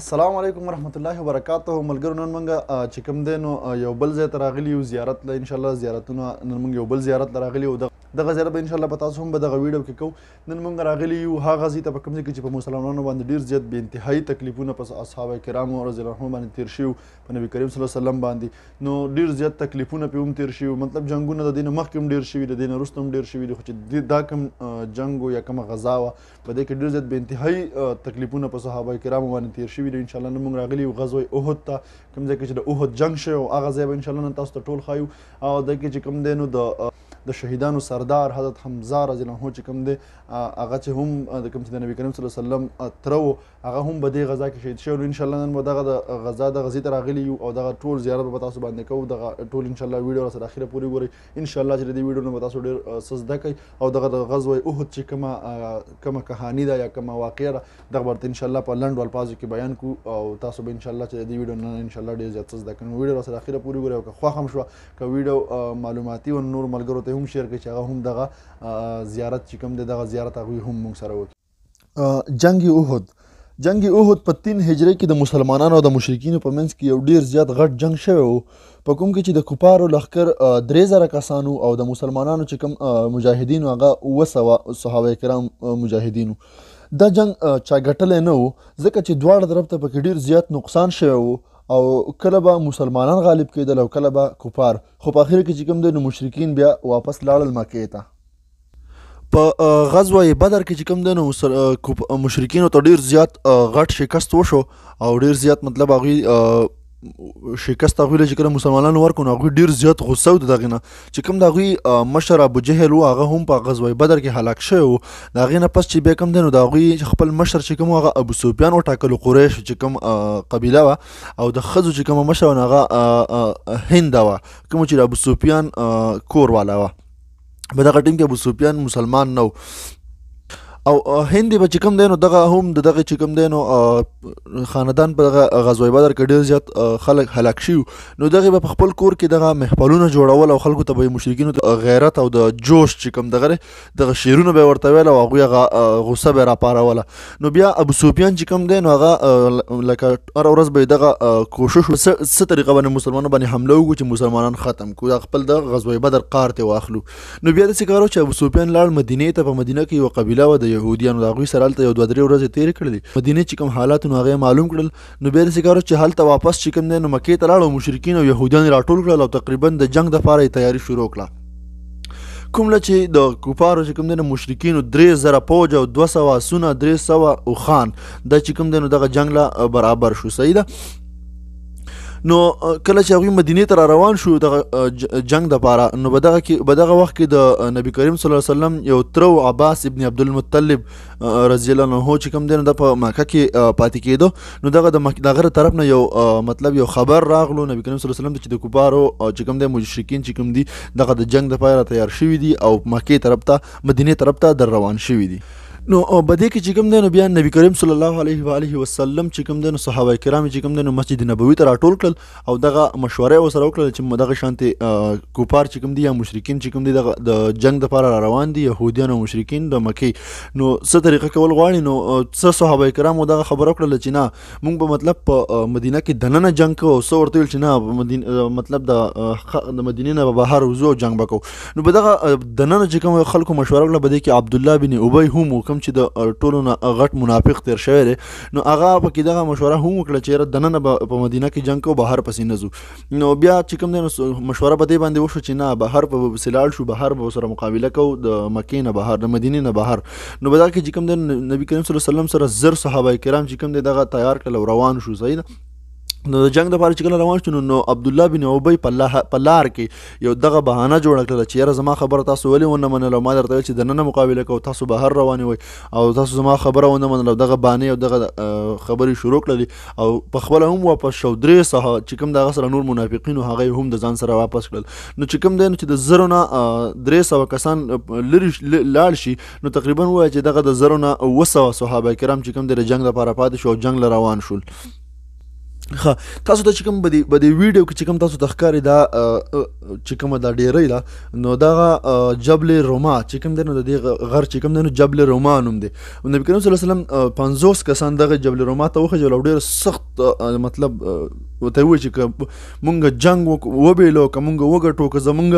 السلام علیکم ورحمت الله وبرکاته ملګرو نن موږ چې کوم دی نو یو بل ځای ته راغلي یو زیارت له انشاءالله زیارتونه نن موږ یو بل زیارت له راغلي یو دغه زیارت به انشاءالله په تاسو هم به دغه ویډیو کې کوو نن موږ راغلي یو هغه ځای ته په کوم ځای کې چې په مسلمانانو باندې ډېر زیات بې انتهایي تکلیفونه په اصحاب کرامو رضی الله عنهم باندې تېر شوي په نبي کریم صلی الله علیه وسلم باندې نو ډېر زیات تکلیفونه پرې هم تېر شوي مطلب جنګونه د دې نه مخکې هم ډېر شوي د دې نه وروسته هم ډېر شوي دي خو چې دا کوم جنګ و یا کومه غزا وه په دې کې ډېر زیات بې انتهایي تکلیفونه په صحابه کرامو باندې تېر شوي دي انشاءالله نن موږ راغلي یو غزوه احد ته کوم ځای کې چې د احد جنګ شوی و هغه ځای به انشاءالله نن تاسو ته ټول ښایو او دلته کې چې کوم دی نو د شهیدانو سردار حضرت حمزه رضی الله عنه چې کوم دی هغه چې هم د کوم چې د نبی کریم صلی الله علیه وسلم تره و هغه هم په دې غزا کې شهید شوی نو انشاءالله نن به دغه د غزا د غزې ته راغلي یو او دغه ټول زیارت به تاسو باندې کوو دغه ټول انشاءالله ویډیو راسره اخره پورې ګورئ انشاءالله چې د دې ویډیو نه به تاسو ډېر څه زده کوئ او دغه د غزوه احد چې کومه کهاني ده یا کومه واقعه ده دغه به ورته انشاءالله په لنډو الفاظو کې بیان کړو او تاسو به انشاءالله چې د دې ویډیو نه انشاءالله ډېر زیات څه زده کوئ نو ویډیو راسره اخره پورې ګورئ او که خوښ هم شوه که ویډیو معلوماتي و نور ملګرو ته هم شیر کړئ چې هغه هم دغه زیارت چې کوم دی دغه زیارت هغوی هم موږ سره وکړي جنگ احد په 3 هجري کې د مسلمانانو او د مشرکینو په منځ کې یو ډیر زیات غټ جنگ شوی و په کوم کې چې د کفارو لښکر 3000 کسانو او د مسلمانانو چې کوم مجاهدینو هغه 200 صحابه کرام مجاهدینو دا جنگ چا ګټلی نه و ځکه چې دواړه طرف ته پکې ډیر زیات نقصان شوی و او کله به مسلمانان غالب کېدل او کله به کفار خو په اخر کې چې کوم دی نو مشرکین بیا واپس لاړل مکې ته په غزوه بدر کې چې کوم دی نو مشرکینو ته ډیر زیات غټ شکست وشو او ډیر زیات مطلب هغوی شکست هغوی له چې کله مسلمانانو ورکړو نو هغوی ډیر زیات غصه و د هغې نه چې کوم د هغوی مشر ابو جهل و هغه هم په غزوه بدر کې هلاک شوی و د هغې نه پس چې بیا کوم دی نو د هغوی خپل مشر چې کوم هغه ابو سفیان وټاکلو قریش چې کوم قبیله وه او د ښځو چې کومه مشره وه هغه هنده وه کومه چې د ابو سفیان کور والا وه په دغه ټیم کې ابو سفیان مسلمان نه او هند به چې کوم دی نو دغه هم د دغه چې کوم دی نو خاندان په دغه غزوه بدر کې ډېر زیات خلک هلاک شوي نو دغې به په خپل کور کې دغه محفلونه جوړول او خلکو ته به یې مشرکینو ته غیرت او د جوش چې کوم دغه شعرونه به یې ورته ویل او هغوی هغه غصه به یې راپاروله نو بیا ابو سفیان چې کوم دی نو هغه لکه هره ورځ به یې دغه کوشش څه طریقه باندې مسلمانانو باندې حمله وکړو چې مسلمانان ختم کړو دا خپل د غزوه بدر قار ته واخلو نو بیا داسې کار و چې ابو سفیان لاړ مدینې ته په مدینه کې یوه قبیله وه د یهودیانو د هغوی سره هلته یو 2-3 ورځې تېرې کړلې مدینې چې کوم حالات نو هغه معلوم کړل نو بیا داسې کار چې هلته واپس چې کوم دی نو مکې ته لاړ او مشرکین او یهودیان یې راټول کړل او تقریبا د جنګ دپاره یې تیاري شروع کړه کوم چې د کفارو چې کوم دی نو مشرکینو 3000 پوج او 200 آسونه 300 اوښان دا چې کوم دی نو دغه جنګ له برابر شو صحیح ده نو کله چې هغوی مدینې ته را روان شو دغه جنګ دپاره نو په دغه وخت کې د نبی کریم صلی الله علیه وسلم یو تره عباس ابن عبدالمطلب رضی الله عنه چې کوم دی نو د په مکه کې پاتې کېدو نو دغه غره طرف نه یو مطلب یو خبر راغلو نبی کریم صلی الله علیه وسلم چې د کفارو چې کوم دی مشرکین چې کوم دي دغه د جنګ دپاره تیار شوي دي او مکې طرف ته مدینې طرف ته در روان شوي دي نو په دې کې چې کوم دی نو بیا نبی کریم صلی الله علیه و آله وسلم چې کوم دی نو صحابه کرام چې کوم دی نو مسجد نبوي ته راټول کړل او دغه مشوره یې ورسره وکړله چې دغه شانتې کفار چې کوم دي یا مشرکین چې کوم دي دغه د جنګ دپاره را روان دي یهودیان او مشرکین د مکې نو څه طریقه کول غواړي نو څه صحابه کرامو دغه خبره وکړله چې نه موږ به مطلب په مدینه کې دننه جنګ کوو او څه ورته ویل چې نه مطلب د مدینې نه به بهر وځو او جنګ به کوو نو په دغه دننه چې کوم خلکو مشوره وکړله په دې کې عبدالله بن ابی هم کوم چې د ټولو نه غټ منافق تیر شوی دی نو هغه پکې دغه مشوره هم وکړه چې یاره دننه به په مدینه کې جنګ کوو بهر پسې نه ځو نو بیا چې کوم دی نو مشوره په دې باندې وشو چې نه بهر به پسې لاړ شو بهر به ورسره مقابله کوو د مکې نه بهر د مدینې نه بهر نو په دغه کې چې کوم دی نبي کریم صلی الله علیه وسلم سره 1000 صحابه کرام چې کوم دی دغه تیار کړل او روان شو صحیح ده نو د جنګ دپاره چې کله روان شو نو عبدالله بن ابی په لار کې یو دغه بهانه جوړه کړله چې یاره زما خبره تاسو ولې ونه منله ما درته ویل چې دننه مقابله کوو تاسو بهر روانې وئ او تاسو زما خبره ونه منله دغه بهانې او دغه خبرې شروع کړلې او په خپله هم واپس شو 300 چې کوم د هغه سره نور منافقینو هغه هم د ځان سره واپس کړل نو چې کوم دی نو چې د 1000 نه 300 کسان لرې لاړ شي نو تقریبا ووایه چې دغه د 1000 نه 200 صحابه کرام چې کوم دی د جنګ دپاره پاتې شو او جنګ له روان شول ښه تاسو ته چې کوم به د ویډیو کې چې کوم تاسو ته ښکاري دا چې کومه دا ډیرۍ ده نو دغه جبل روما چې کوم دی نو د دې غر چې کوم دی نو جبل روما نوم دی نبي کریم صلی الله علیه وسلم 50 کسان دغه جبل روما ته وخېژول او ډېر سخت مطلب ورته ووایي چې که مونږ جنګ وبېلو که مونږ وګټو که زمونږ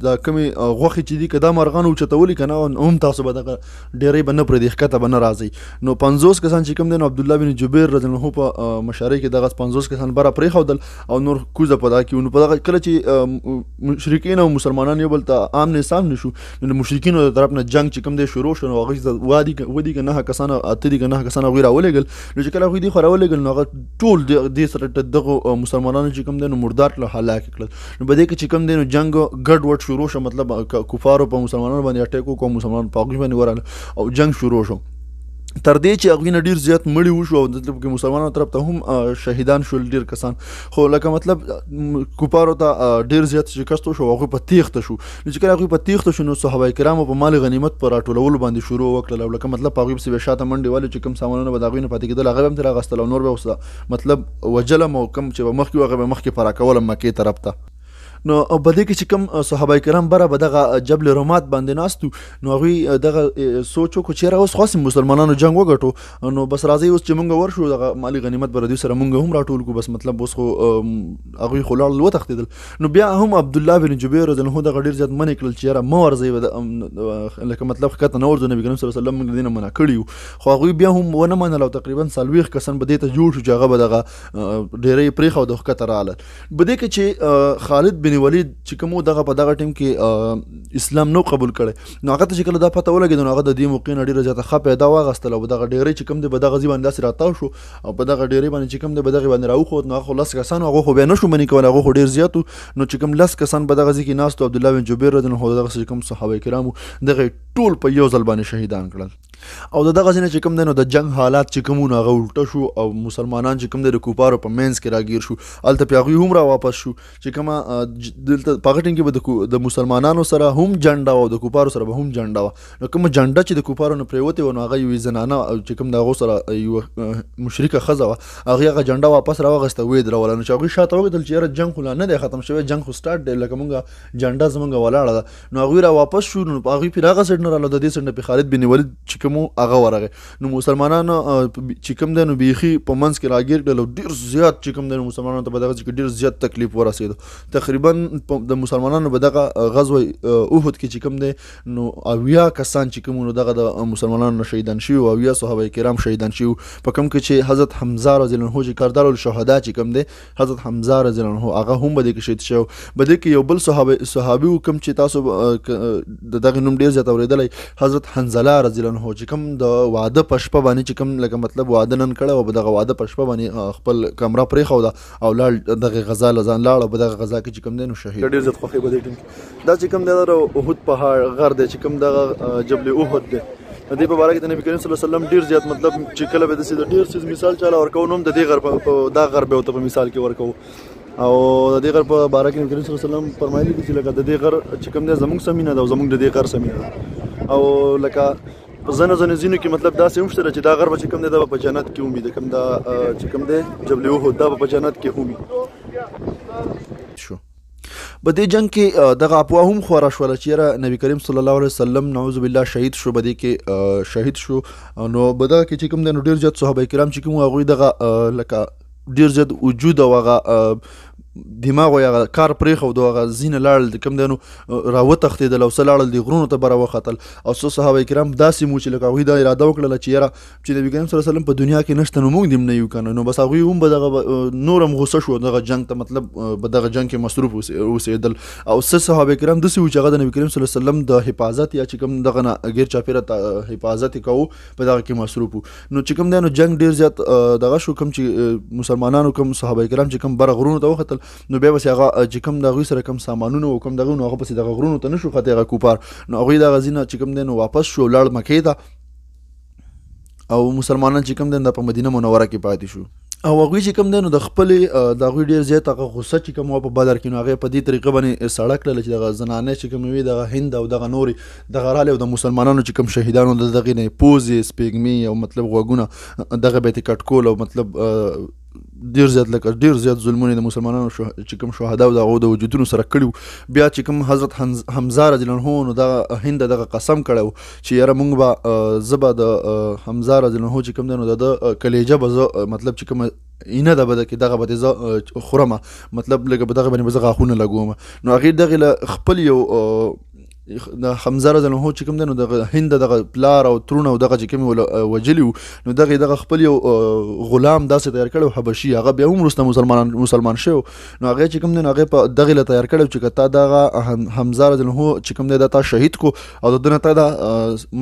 د کومې غوښې چې دي که دا مرغان اوچتولي که نه هم تاسو به دغه ډیرۍ به نه پرېږدي ښکته به نه راځئ نو 50 کسان چې کوم دی نو عبدالله بن جبیر رضی الله عنه په مشرۍ کې دغه 50 کسان بره پرېښودل او نور کوزه په دغه کې نو په دغه کله چې مشرکین او مسلمانان یو بل ته آمن سامن شو نو د مشرکینو د طرف نه جنګ چې کوم دی شروع شو نو هغوی ودي که 9 کسان 8 دي که 9 کسان هغوی راولېږل نو چې کله هغوی دې خو راولېږل نو هغه ټول دې سره دغه مسلمانانو چې کوم دی نو مردار کړل هلاک کړل نو په دې کې چې کوم دی نو جنګ ګډ وډ شروع شو مطلب کفارو په مسلمانانو باندې اټیک وکړو مسلمانان په هغوی باندې ورغله او جنګ شروع شو تر دې چې هغوی نه ډېر زیات مړي وشو او دلته کې مسلمانانو طرف ته هم شهیدان شول ډېر کسان خو لکه مطلب کفارو ته ډېر زیات شکست وشو او هغوی په تیښته شو نو چې کله هغوی په تیښته شو نو صحابه کرامو په مال غنیمت په راټولولو باندې شروع وکړل او لکه مطلب په هغوی پسې بیا شاته منډې والې چې کوم سامانونه به د هغوی نه پاتې کېدل هغه به هم ترې اخیستل او نور به ورسره مطلب وجلم او کوم چې به مخکې وو هغه به مخکې فرا کولم مکې طرف ته نو په دې کې چې کوم صحابه کرام بره به دغه جبل رومات باندې ناستو نو هغوی دغه سوچ وکړو چې یاره اوس خاص مسلمانانو جنګ وګټو نو بس راځئ اوس چې مونږ ورشو دغه مالي غنیمت به دوی سره مونږ هم راټول کړو بس مطلب اوس خو هغوی خو لاړل وتښتېدل نو بیا هم عبدالله بن جبیر رضی الله عنه دغه ډېر زیات منع کړل چې یاره مه ورځئ لکه مطلب ښکته نه ورځو نبي کریم صلی الله علیه وسلم موږ د دې نه منع کړي وو خو هغوی بیا هم ونه منل او تقریبا 40 کسان به دې ته جوړ شو چې هغه به دغه ډیرۍ پرېښوده ښکته راغلل په دې کې چې خالد بن ولید چې کوم دغه په دغه ټیم کې اسلام نو قبول کړی نو هغه ته چې کله دا پته ولګېده نو هغه د دې موقع نه ډېره زیاته ښه پیدا واخیستله او دغه ډیرۍ چې کوم دی به دغه ځای باندې داسې راتاو شو او په دغه ډیرۍ باندې چې کوم دی به دغې باندې راوښود نو هغه خو 10 کسان هغه خو بیا نه شو منې کولی هغه خو ډېر زیات نو چې کوم 10 کسان به دغه ځای کې ناست عبدالله بن جبیر رضی الله عنه دغه چې کوم صحابه کرامو دغه ټول په یو ځل باندې شهیدان کړل او د دغه ځای نه چې کوم دی نو د جنګ حالات چې کوم هغه الټه شو او مسلمانان چې کوم دی د کفارو په منځ کې راګیر شو هلته پې هغوی هم را واپس شو چې کومه دلته په هغه ټیم کې به د مسلمانانو سره هم جنډه وه او د کفارو سره به هم جنډه وه نو کومه جنډه چې د کفارو نه پرېوتې وه نو هغه یوې زنانه چې کوم د هغو سره یوه مشرکه ښځه وه هغې هغه جنډه واپس راواخیسته ویې دروله نو چې هغوی شاته وکتل چې یاره جنګ خو لا نه دی ختم شوی جنګ خو سټارټ دی لکه مونږ جنډه زمونږ ولاړه ده نو هغوی را واپس شو نو هغوی پرې هغه سایډ نه راغلل د دې سایډ نه پرې خالد بن ولید چې کوم و هغه ورغی نو مسلمانانو چې کوم دی نو بیخي په منځ کې راګیر کړل او ډېر زیات چې کوم دی نو مسلمانانو ته په دغه کې ډېر زیات تکلیف ورسېده تقریبا د مسلمانانو په دغه غزوه احد کې چې کوم دی نو 80 کسان چې کوم نو دغه د مسلمانانو نه شهیدان شوي او 80 صحابه کرام شهیدان شوي په کوم کې چې حضرت حمزه رضی الله عنه چې کردار الشهدا چې کوم دی حضرت حمزه رضی الله عنه هغه هم به دې کې شهید شو به دې کې یو بل صحابي کوم چې تاسو دغه نوم ډېر زیات اورېدلی حضرت حنظله رضی الله عنه چې کوم د واده په شپه باندې چې کوم لکه مطلب واده نن کړی او په دغه واده په شپه باندې خپل کمره پرېښوده او لاړ دغه غزا له ځان لاړ او په دغه غزا کې چې کوم دی نو شهید ډېر زیات خوښۍ به دې ټیم کې دا چې کوم دی د احد پهاړ غر دی چې کوم دغه جبل احد دی د دې په باره کې د نبي کریم صلی الله علیه وسلم ډېر زیات مطلب چې کله به داسې د ډېر څیز مثال چاله ورکوو نو هم د دې غر په دا غر به ورته په مثال کې ورکوو او د دې غر په باره کې نبي کریم صلی الله علیه وسلم فرمایلي دي چې لکه د دې غر چې کوم دی زموږ سمینه ده او زموږ د دې غر سمینه ده او لکه په ځینو ځینو کې مطلب داسې هم شته چې دا غر به چې کوم دی دا به په جنت کې هم وي د کوم دا چې کوم دی جبل احد دا به په جنت کې هم وي شو په دې جنګ کې دغه افواه هم خوره شوله چې یاره نبي کریم صلی الله علیه وسلم نعوذ بالله شهید شو په دې کې شهید شو نو په دغه کې چې کوم دی نو ډېر زیات صحابه کرام چې کوم هغوی دغه لکه ډېر زیات وجود او هغه دماغ او هغه کار پرېښود او هغه ځینې لاړل د کوم دی نو راوتښتېدل او څه لاړل د غرونو ته به راوختل او څه صحابه کرام داسې وو چې لکه هغوی دا اراده وکړله چې یاره چې نبي کریم صلی الله علیه وسلم په دنیا کې نشته نو موږ دې هم نه یو که نه نو بس هغوی هم به دغه نور هم غوسه شو دغه جنګ ته مطلب په دغه جنګ کې مصروف اوسېدل او څه صحابه کرام داسې وو چې هغه د نبي کریم صلی الله علیه وسلم د حفاظت یا چې کوم دغه نه غیر چاپېره حفاظت یې کوو په دغه کې مصروف وو نو چې کوم دی نو جنګ ډېر زیات دغه شو کوم چې مسلمانانو کوم صحابه کرام چې کوم بره غرونو ته وختل نو بیا بس هغه چې کوم د هغوی سره کوم سامانونه او کوم دغه نو هغه پسې دغه غرونو ته نه شو ختلی هغه کفار نو هغوی دغه ځای نه چې کوم دی نو واپس شو لاړ مکې ته او مسلمانان چې کوم دی دا په مدینه منوره کې پاتې شو او هغوی چې کوم دی نو د خپلې د هغوی ډېر زیات هغه غصه چې کوم وه په بدر کې نو هغې په دې طریقه باندې سړه کړله چې دغه زنانې چې کومې وي دغه هند او دغه نورې دغه رالی او د مسلمانانو چې کوم شهیدانو د دغې نه یې پوزې سپېږمې او مطلب غوږونه دغه به یې کټ کول او مطلب ډیر زیات ظلمونه د مسلمانانو چې کوم شهدا او دغه د وجودونو سره کړي. بیا چې کوم حضرت حمزه رضی الله عنه نو دغه هند دغه قسم کړو چې یاره مونږ به زه به د حمزه رضی الله عنه چې کوم دی نو د کلیجه به زه مطلب چې کوم اینه ده به کې دغه به زه خورمه، مطلب لکه به دغه باندې به زه غاښونه لګوم. نو هغې دغې له خپل یو د حمزه رضی الله عنه چې کوم دی نو دغه هند دغه پلار او ترونه او دغه چې کوم وجلي وو نو دغه خپل یو غلام داسې تیار کړی و حبشي، هغه بیا هم وروسته مسلمان شوی نو هغې چې کوم دی نو هغې په دغې له تیار کړی و چې که تا دغه حمزه رضی الله عنه چې کوم دی دا تا شهید کو او د ده نه تا دا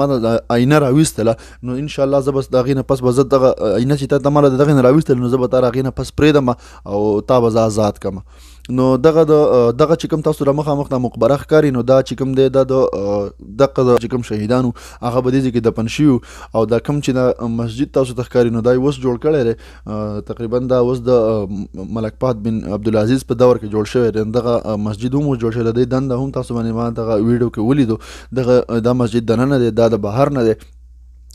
ما د آینه راویستله نو انشاءالله زه به د هغې نه پس به زه دغه آینه چې تا ما له د دغې نه راویستله نو زه به تا د هغې نه پس پرېږدم او تا به زه آزاد کړم. نو دغه چې کوم تاسو را مخامخ دا مقبره ښکاري نو دا چې کوم دی دا دغه چې کوم شهیدانو هغه به دې ځای کې دفن شوي او دا کوم چې دا مسجد تاسو ته ښکاري نو دا یې اوس جوړ کړی دی تقریبا دا اوس د ملک فهد بن عبدالعزیز په دور کې جوړ شوی دی. دغه مسجد هم جوړ شوی دی، دنده هم تاسو باندې ما دغه ویډیو کې ولیدو. دا مسجد دننه دی، دا د بهر نه دی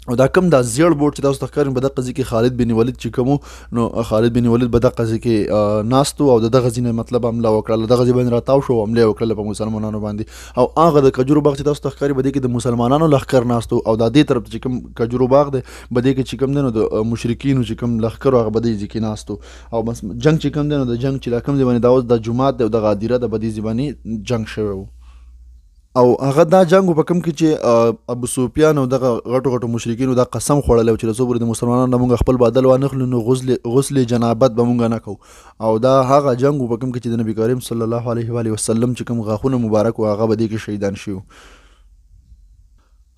او دا کوم دا زیړ بورډ چې تاسو ته ښکاري په دغه ځای کې خالد بن ولید چې کوم نو خالد بن ولید په دغه ځای کې ناست و او د دغه ځای نه مطلب حمله وکړله، دغه ځای باندې راتاو شو او حمله یې وکړله په مسلمانانو باندې. او هغه د کجورو باغ چې تاسو ته ښکاري په دې کې د مسلمانانو لښکر ناست و او دا دې طرف ته چې کوم کجورو باغ دی په دې کې چې کوم دی نو د مشرکینو چې کوم لښکر هغه په دې ځای کې ناست و او بس جنګ چې کوم دی نو د جنګ چې دا کوم ځای باندې دا اوس د جومات دی او دغه هدیره ده په دې ځای باندې جنګ شوی و. او هغه دا جنګ په کوم کې چې ابو سفیان او دغه غټو مشرکینو دا قسم خوړلی و چې څو پورې د مسلمانانو نه مونږ خپل بدل وانخلو نو غسل جنابت به مونږ نه کوو. او دا هغه جنګ په کوم کې چې د نبي کریم صلی الله علیه و وسلم چې کوم غاښونه مبارک و هغه به دې کې شهیدان شوي.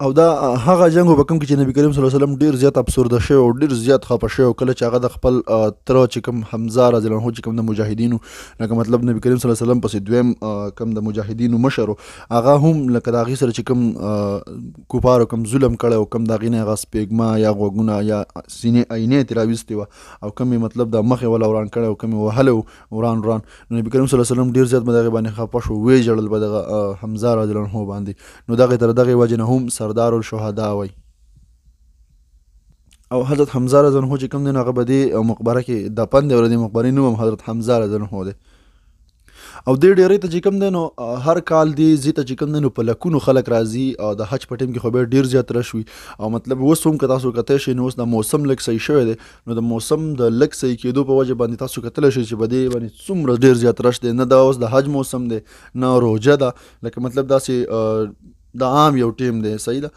او دا هغه جنگ په کوم کې چې نبی کریم صلی الله علیه وسلم ډیر زیات افسرده شوی او ډیر زیات خفه شوی کله چې هغه د خپل تره چې کوم حمزه رضی الله عنه چې کوم د مجاهدینو لکه مطلب نبی کریم صلی الله علیه وسلم پسې دویم کوم د مجاهدینو مشر هغه هم لکه د هغې سره چې کوم کفارو کوم ظلم کړی او کوم د هغې نه هغه سپېږمه یا غوږونه یا سینې عینې ترې راویستې وه او کوم یې مطلب د مخ یې وله وران کړی او کوم یې وهلی و وران نو نبی کریم صلی الله علیه وسلم ډیر زیات په دغې باندې خفه شو، ویې ژړل په دغه حمزه رضی الله عنه باندې. نو دغې تر دغې وجې نه هم سردار الشهدا وای. او حضرت حمزه رضی الله عنه چې کوم دی نو هغه په دې مقبره کې دفن دی او د دې مقبرې نوم هم حضرت حمزه رضی الله عنه دی. او دې ډیرې ته چې کوم دی نو هر کال دې ځای ته چې کوم دی نو په لکونو خلک راځي او د حج په ټیم کې خو بیا ډیر زیات رش وي او مطلب اوس هم که تاسو کتی شئ نو اوس د موسم لږ صحیح شوی دی نو د موسم د لږ صحیح کېدو په وجه باندې تاسو کتلی شئ چې په دې باندې څومره ډیر زیات رش دی. نه دا اوس د حج موسم دی نه روژه ده، لکه مطلب داسې د عام یو ټیم دی، صحیح ده.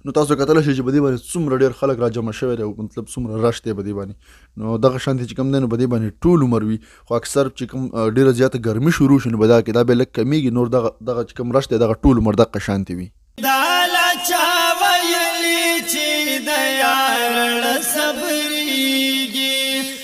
نو تاسو کتلی شئ چې په دې باندې څومره ډېر خلک را جمع شوی دی او مطلب څومره رش دی په دې باندې. نو دغه شانتې چې کوم دی نو په دې باندې ټول عمر وي، خو اکثر چې کوم ډېره زیاته ګرمي شروع شي نو په دغه کې دا بیا لږ کمیږي، نور دغه چې کوم رش دی دغه ټول عمر دغه شانتې وي.